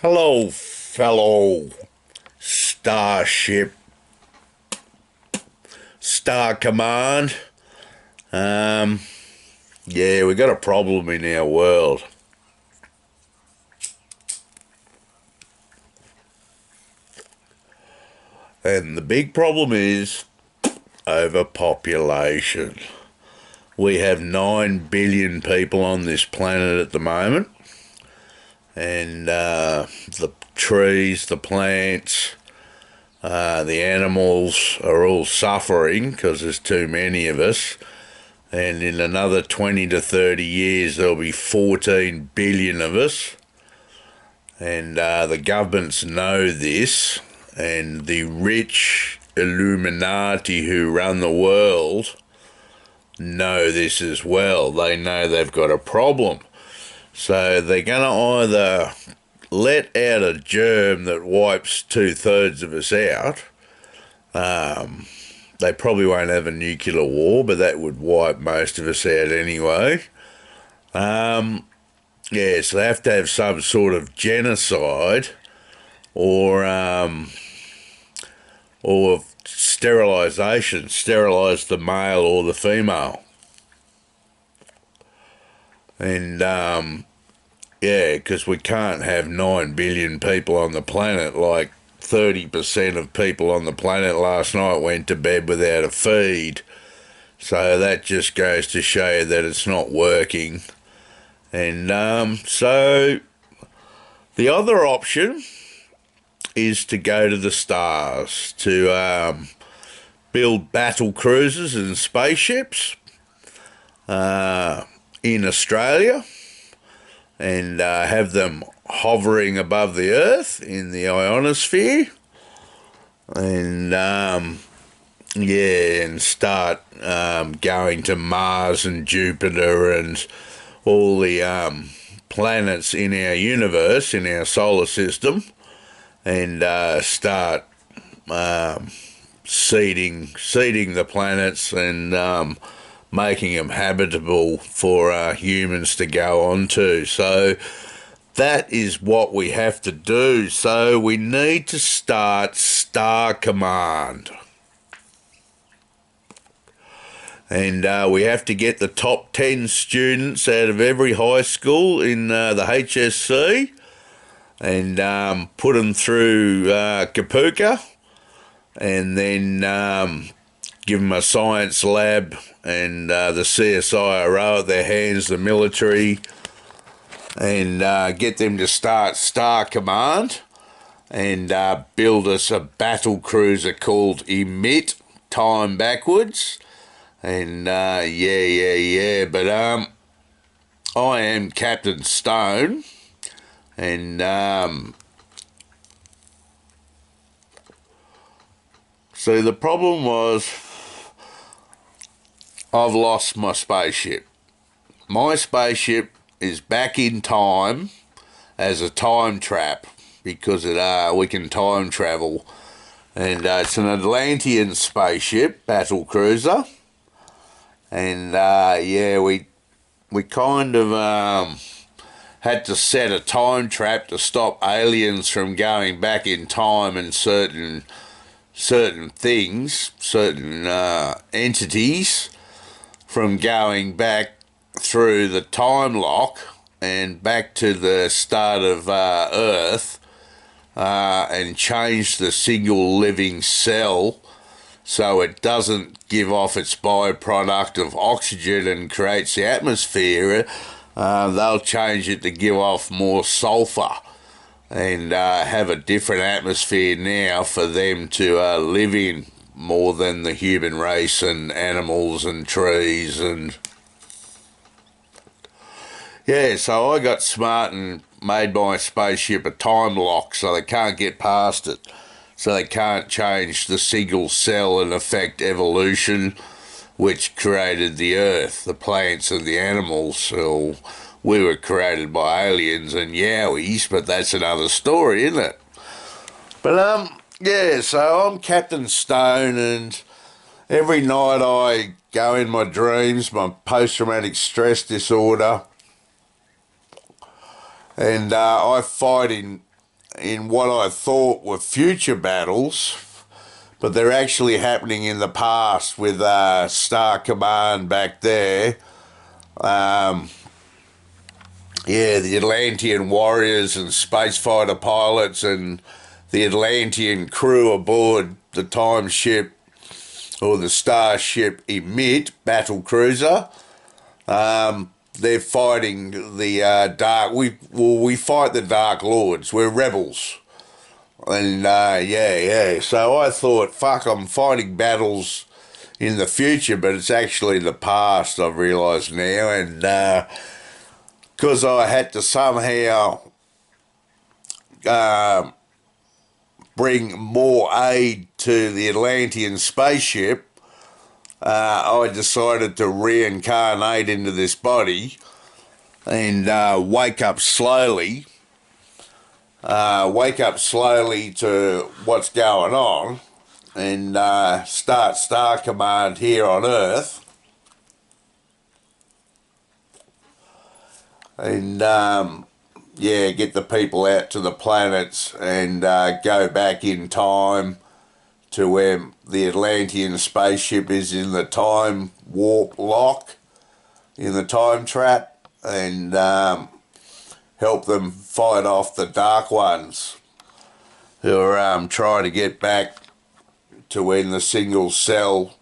Hello, fellow Starship Star Command. Yeah, we got a problem in our world. And the big problem is overpopulation. We have 9 billion people on this planet at the moment. And the trees, the plants, the animals are all suffering because there's too many of us. And in another 20 to 30 years, there'll be 14 billion of us. And the governments know this, and the rich Illuminati who run the world know this as well. They know they've got a problem. So they're going to either let out a germ that wipes 2/3 of us out. They probably won't have a nuclear war, but that would wipe most of us out anyway. Yeah, so they have to have some sort of genocide or sterilisation, sterilise the male or the female. And yeah, because we can't have 9 billion people on the planet. Like 30% of people on the planet last night went to bed without a feed. So that just goes to show you that it's not working. And so the other option is to go to the stars, to build battle cruisers and spaceships in Australia, and have them hovering above the Earth in the ionosphere, and yeah, and start going to Mars and Jupiter and all the planets in our universe, in our solar system, and start seeding the planets and making them habitable for humans to go on to. So that is what we have to do. So we need to start Star Command. And we have to get the top 10 students out of every high school in the HSC and put them through Kapuka, and then give them a science lab and the CSIRO at their hands, the military, and get them to start Star Command and build us a battle cruiser called Emit, time backwards. And yeah, but I am Captain Stone, and so the problem was I've lost my spaceship. My spaceship is back in time as a time trap because we can time travel, and it's an Atlantean spaceship, battle cruiser. And yeah, we kind of had to set a time trap to stop aliens from going back in time, and certain things, certain entities from going back through the time lock and back to the start of Earth, and change the single living cell so it doesn't give off its byproduct of oxygen and creates the atmosphere. They'll change it to give off more sulfur and have a different atmosphere now for them to live in, more than the human race and animals and trees. And yeah, so I got smart and made my spaceship a time lock so they can't get past it. So they can't change the single cell and affect evolution, which created the Earth, the plants and the animals. So we were created by aliens and yowies, but that's another story, isn't it? But yeah, so I'm Captain Stone, and every night I go in my dreams, my post-traumatic stress disorder, and I fight in in what I thought were future battles, but they're actually happening in the past with Star Command back there. Yeah, the Atlantean warriors and space fighter pilots and the Atlantean crew aboard the time ship or the starship Emit battle cruiser. They're fighting the dark. We fight the Dark Lords. We're rebels, and yeah. So I thought, fuck, I'm fighting battles in the future, but it's actually the past. I've realised now, and because I had to somehow bring more aid to the Atlantean spaceship, I decided to reincarnate into this body and wake up slowly to what's going on, and start Star Command here on Earth. And yeah, get the people out to the planets and go back in time to where the Atlantean spaceship is in the time warp lock, in the time trap, and help them fight off the Dark Ones who are trying to get back to when the single cell,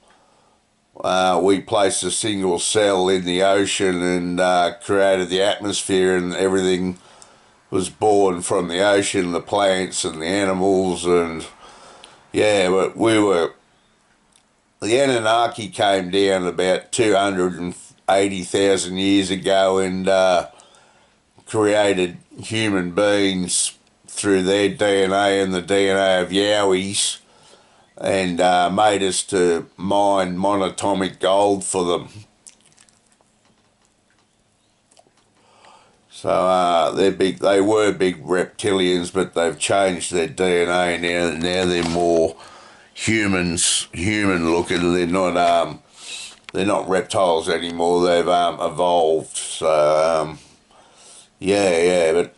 we placed a single cell in the ocean and created the atmosphere, and everything was born from the ocean, the plants and the animals. And yeah, but the Anunnaki came down about 280,000 years ago and created human beings through their DNA and the DNA of Yowies, and made us to mine monatomic gold for them. So they were big reptilians, but they've changed their DNA now. Now they're more human looking. They're not reptiles anymore. They've evolved. So yeah, but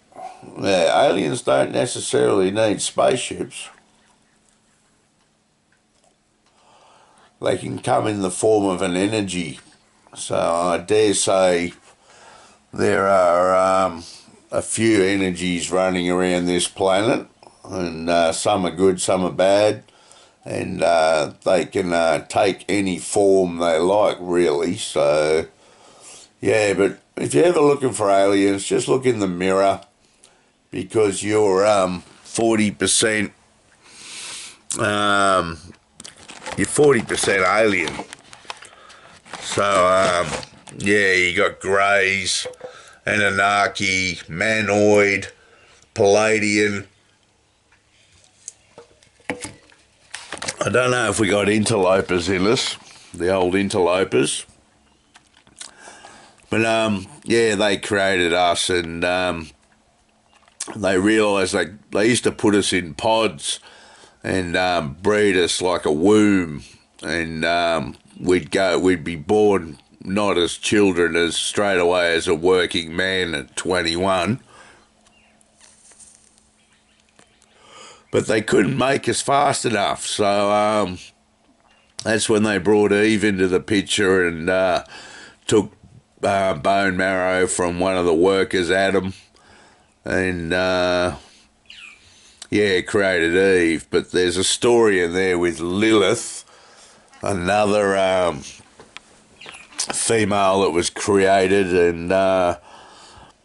aliens don't necessarily need spaceships. They can come in the form of an energy. So I dare say there are a few energies running around this planet, and some are good, some are bad, and they can take any form they like, really. So yeah, but if you're ever looking for aliens, just look in the mirror, because you're 40%. You're 40% alien. So, yeah, you got Greys, Anunnaki, Manoid, Palladian. I don't know if we got interlopers in us, the old interlopers. But, yeah, they created us, and they realised they used to put us in pods and breed us like a womb, and we'd be born not as children, as straight away as a working man at 21. But they couldn't make us fast enough, so that's when they brought Eve into the picture and took bone marrow from one of the workers, Adam, and yeah, created Eve. But there's a story in there with Lilith, another female that was created, and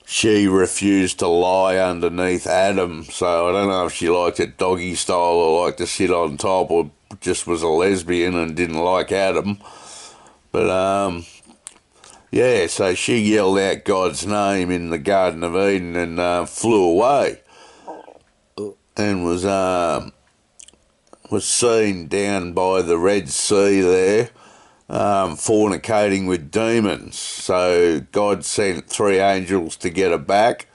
she refused to lie underneath Adam. So I don't know if she liked it doggy style or liked to sit on top, or just was a lesbian and didn't like Adam. But yeah, so she yelled out God's name in the Garden of Eden and flew away, and was seen down by the Red Sea there, fornicating with demons. So God sent 3 angels to get her back,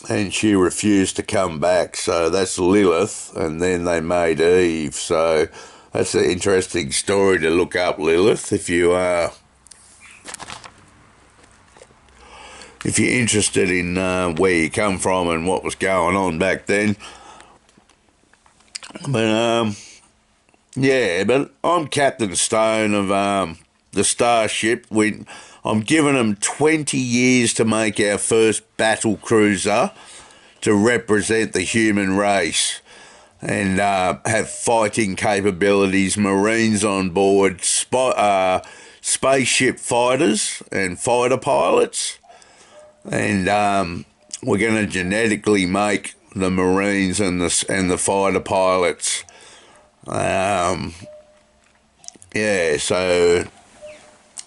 and she refused to come back. So that's Lilith, and then they made Eve. So that's an interesting story to look up, Lilith, if you if you're interested in where you come from and what was going on back then. But yeah, but I'm Captain Stone of the Starship. I'm giving them 20 years to make our first battle cruiser to represent the human race and have fighting capabilities, Marines on board, spaceship fighters and fighter pilots. And we're going to genetically make the Marines and the fighter pilots. Yeah, so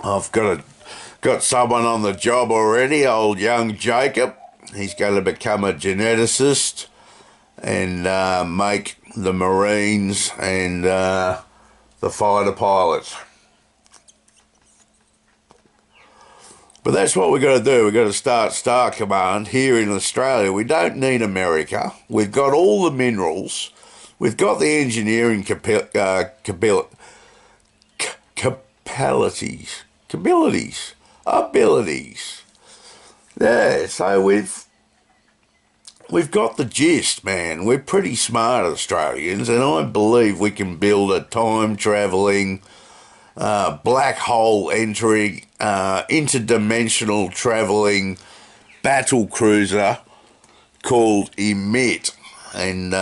I've got someone on the job already, old young Jacob. He's going to become a geneticist and make the Marines and the fighter pilots. But that's what we've got to do. We've got to start Star Command here in Australia. We don't need America. We've got all the minerals. We've got the engineering abilities. Yeah, so we've got the gist, man. We're pretty smart Australians, and I believe we can build a time-travelling, black hole entering, interdimensional travelling battle cruiser called Emit. And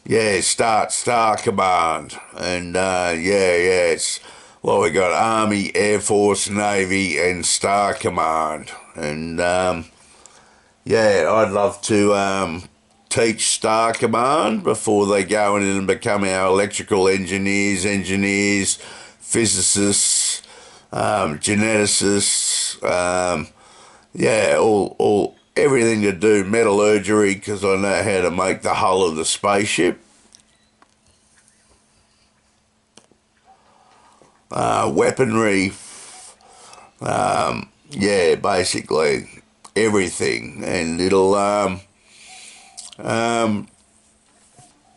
yeah, start Star Command. And it's well, we got Army, Air Force, Navy, and Star Command. And yeah, I'd love to teach Star Command before they go in and become our electrical engineers, physicists, geneticists, yeah, all everything to do metallurgy, because I know how to make the hull of the spaceship. Weaponry, yeah, basically everything, and it'll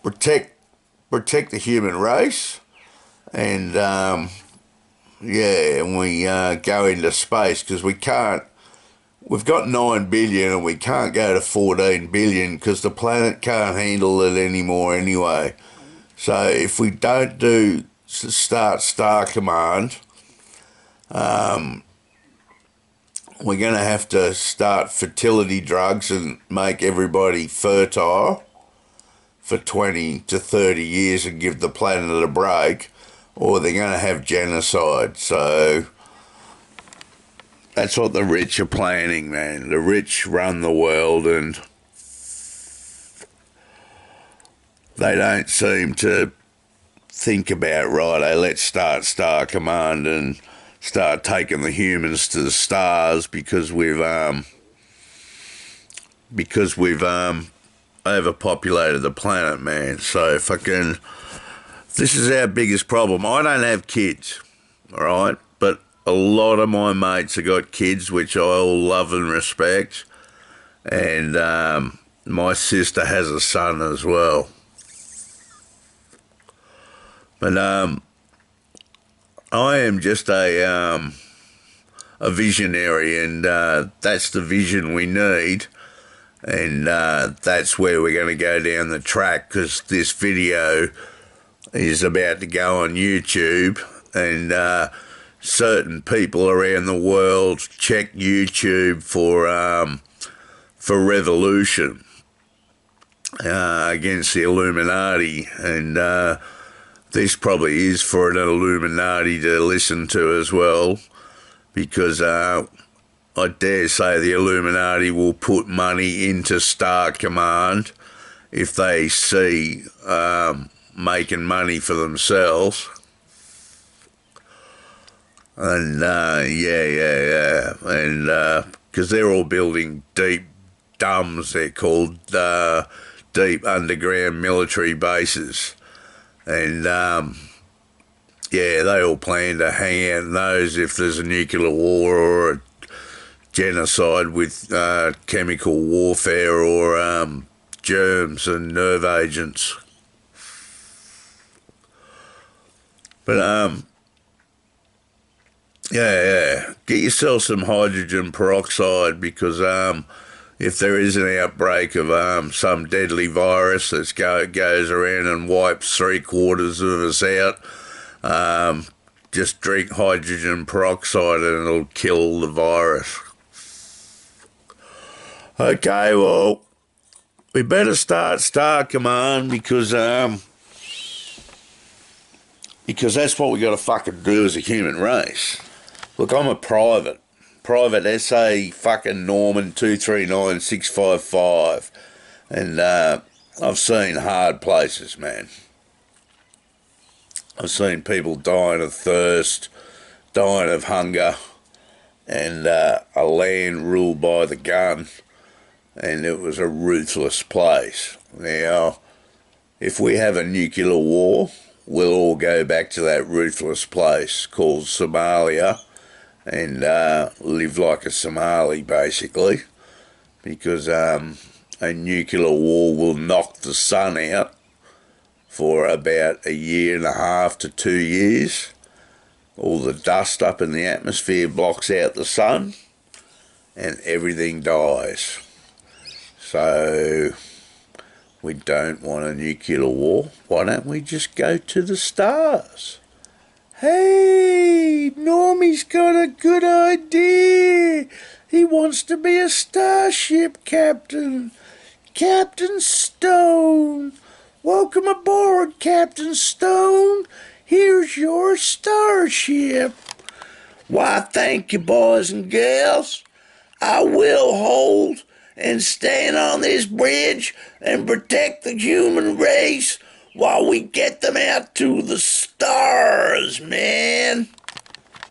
protect the human race, and yeah, and we go into space, because we've got 9 billion and we can't go to 14 billion because the planet can't handle it anymore anyway. So if we don't start Star Command, we're going to have to start fertility drugs and make everybody fertile for 20 to 30 years and give the planet a break, or they're going to have genocide. So that's what the rich are planning, man. The rich run the world, and they don't seem to think about, righto, let's start Star Command and start taking the humans to the stars, because we've overpopulated the planet, man. So this is our biggest problem. I don't have kids, all right, but a lot of my mates have got kids, which I all love and respect, and my sister has a son as well. But I am just a visionary, and that's the vision we need, and that's where we're going to go down the track, because this video is about to go on YouTube, and certain people around the world check YouTube for revolution against the Illuminati, and this probably is for an Illuminati to listen to as well, because I dare say the Illuminati will put money into Star Command if they see making money for themselves. And yeah, and because they're all building deep DUMBs, they're called deep underground military bases, and yeah, they all plan to hang out in those if there's a nuclear war or a genocide with chemical warfare or germs and nerve agents. But Yeah. Get yourself some hydrogen peroxide because if there is an outbreak of some deadly virus that goes around and wipes 3/4 of us out, just drink hydrogen peroxide and it'll kill the virus. Okay, well, we better start Star Command because that's what we got to fucking do as a human race. Look, I'm a private SA fucking Norman 239655, and I've seen hard places, man. I've seen people dying of thirst, dying of hunger, and a land ruled by the gun, and it was a ruthless place. Now, if we have a nuclear war, we'll all go back to that ruthless place called Somalia and live like a Somali, basically, because a nuclear war will knock the sun out for about 1.5 to 2 years. All the dust up in the atmosphere blocks out the sun and everything dies. So we don't want a nuclear war. Why don't we just go to the stars? Hey, Normie's got a good idea. He wants to be a starship captain. Captain Stone. Welcome aboard, Captain Stone. Here's your starship. Why, thank you, boys and girls. I will hold and stand on this bridge and protect the human race while we get them out to the stars, man.